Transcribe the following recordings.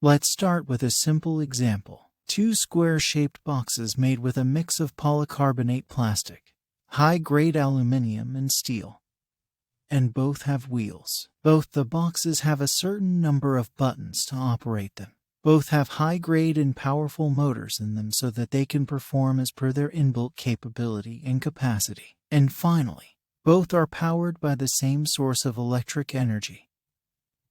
Let's start with a simple example. Two square-shaped boxes made with a mix of polycarbonate plastic, high-grade aluminum and steel, and both have wheels. Both the boxes have a certain number of buttons to operate them. Both have high-grade and powerful motors in them so that they can perform as per their inbuilt capability and capacity. And finally, both are powered by the same source of electric energy.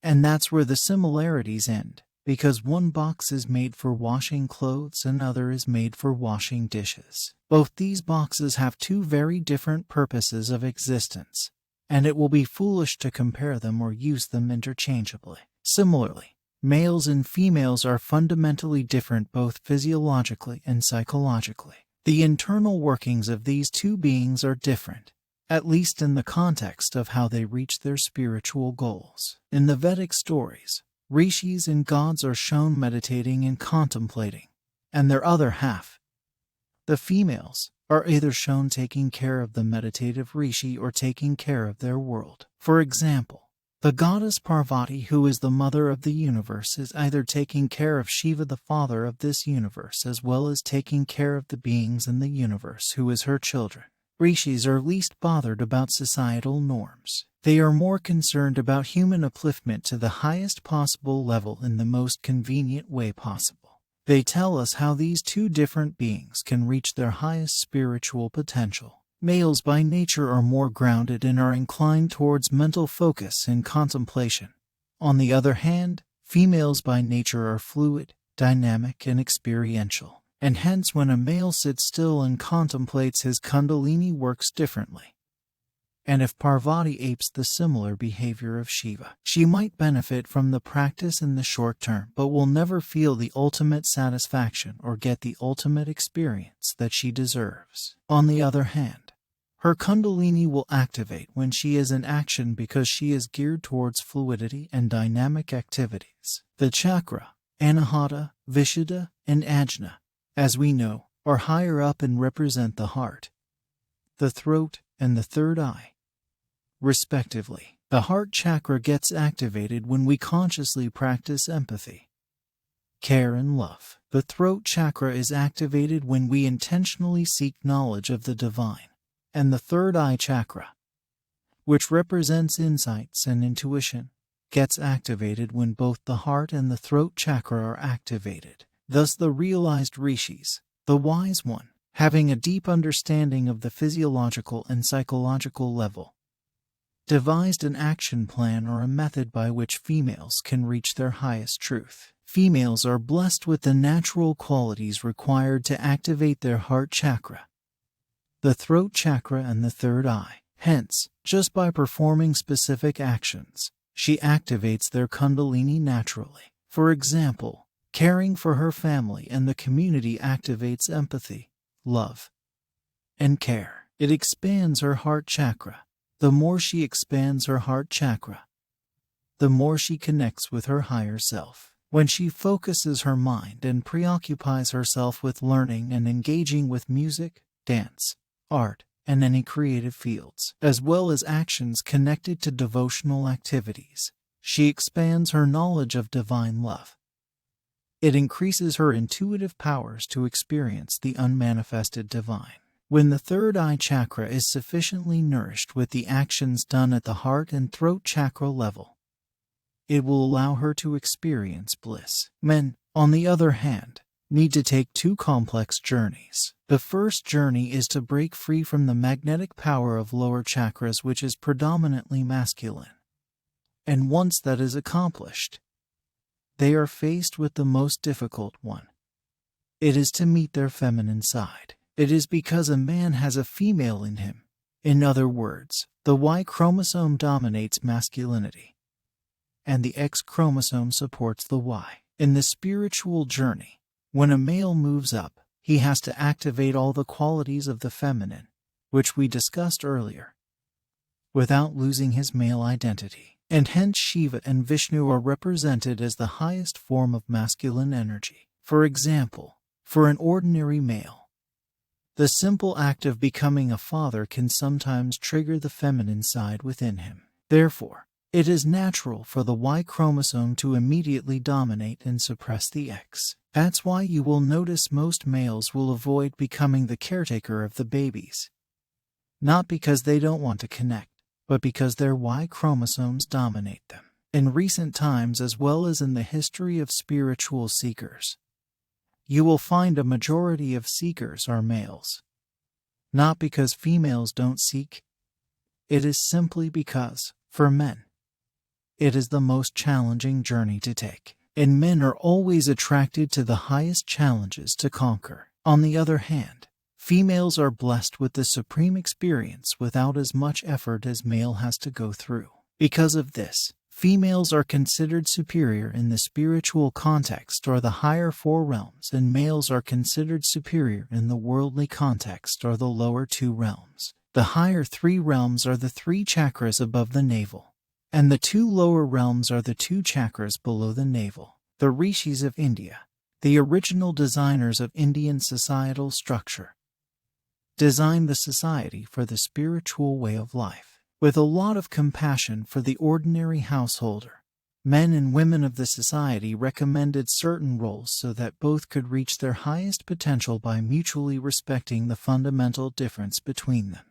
And that's where the similarities end, because one box is made for washing clothes and other is made for washing dishes. Both these boxes have two very different purposes of existence, and it will be foolish to compare them or use them interchangeably. Similarly, males and females are fundamentally different both physiologically and psychologically. The internal workings of these two beings are different, at least in the context of how they reach their spiritual goals. In the Vedic stories, rishis and gods are shown meditating and contemplating, and their other half, the females, are either shown taking care of the meditative rishi or taking care of their world. For example, the goddess Parvati, who is the mother of the universe, is either taking care of Shiva, the father of this universe, as well as taking care of the beings in the universe, who is her children. Rishis are least bothered about societal norms. They are more concerned about human upliftment to the highest possible level in the most convenient way possible. They tell us how these two different beings can reach their highest spiritual potential. Males by nature are more grounded and are inclined towards mental focus and contemplation. On the other hand, females by nature are fluid, dynamic, and experiential. And hence when a male sits still and contemplates, his kundalini works differently. And if Parvati apes the similar behavior of Shiva, she might benefit from the practice in the short term, but will never feel the ultimate satisfaction or get the ultimate experience that she deserves. On the other hand, her kundalini will activate when she is in action because she is geared towards fluidity and dynamic activities. The chakra, Anahata, Vishuddha, and Ajna, as we know, are higher up and represent the heart, the throat, and the third eye, respectively. The heart chakra gets activated when we consciously practice empathy, care, and love. The throat chakra is activated when we intentionally seek knowledge of the divine. And the third eye chakra, which represents insights and intuition, gets activated when both the heart and the throat chakra are activated. Thus the realized rishis, the wise one, having a deep understanding of the physiological and psychological level, devised an action plan or a method by which females can reach their highest truth. Females are blessed with the natural qualities required to activate their heart chakra, the throat chakra, and the third eye. Hence, just by performing specific actions, she activates their kundalini naturally. For example, caring for her family and the community activates empathy, love, and care. It expands her heart chakra. The more she expands her heart chakra, the more she connects with her higher self. When she focuses her mind and preoccupies herself with learning and engaging with music, dance, art, and any creative fields, as well as actions connected to devotional activities, she expands her knowledge of divine love. It increases her intuitive powers to experience the unmanifested divine. When the third eye chakra is sufficiently nourished with the actions done at the heart and throat chakra level, it will allow her to experience bliss. Men, on the other hand, need to take two complex journeys. The first journey is to break free from the magnetic power of lower chakras, which is predominantly masculine. And once that is accomplished, they are faced with the most difficult one. It is to meet their feminine side. It is because a man has a female in him. In other words, the Y chromosome dominates masculinity, and the X chromosome supports the Y. In the spiritual journey, when a male moves up, he has to activate all the qualities of the feminine, which we discussed earlier, without losing his male identity. And hence Shiva and Vishnu are represented as the highest form of masculine energy. For example, for an ordinary male, the simple act of becoming a father can sometimes trigger the feminine side within him. Therefore, It is natural for the Y chromosome to immediately dominate and suppress the X. That's why you will notice most males will avoid becoming the caretaker of the babies. Not because they don't want to connect, but because their Y chromosomes dominate them. In recent times, as well as in the history of spiritual seekers, you will find a majority of seekers are males. Not because females don't seek, it is simply because, for men, it is the most challenging journey to take, and men are always attracted to the highest challenges to conquer. On the other hand, females are blessed with the supreme experience without as much effort as male has to go through. Because of this, females are considered superior in the spiritual context or the higher four realms, and males are considered superior in the worldly context or the lower two realms. The higher three realms are the three chakras above the navel, and the two lower realms are the two chakras below the navel. The rishis of India, the original designers of Indian societal structure, designed the society for the spiritual way of life. With a lot of compassion for the ordinary householder, men and women of the society recommended certain roles so that both could reach their highest potential by mutually respecting the fundamental difference between them.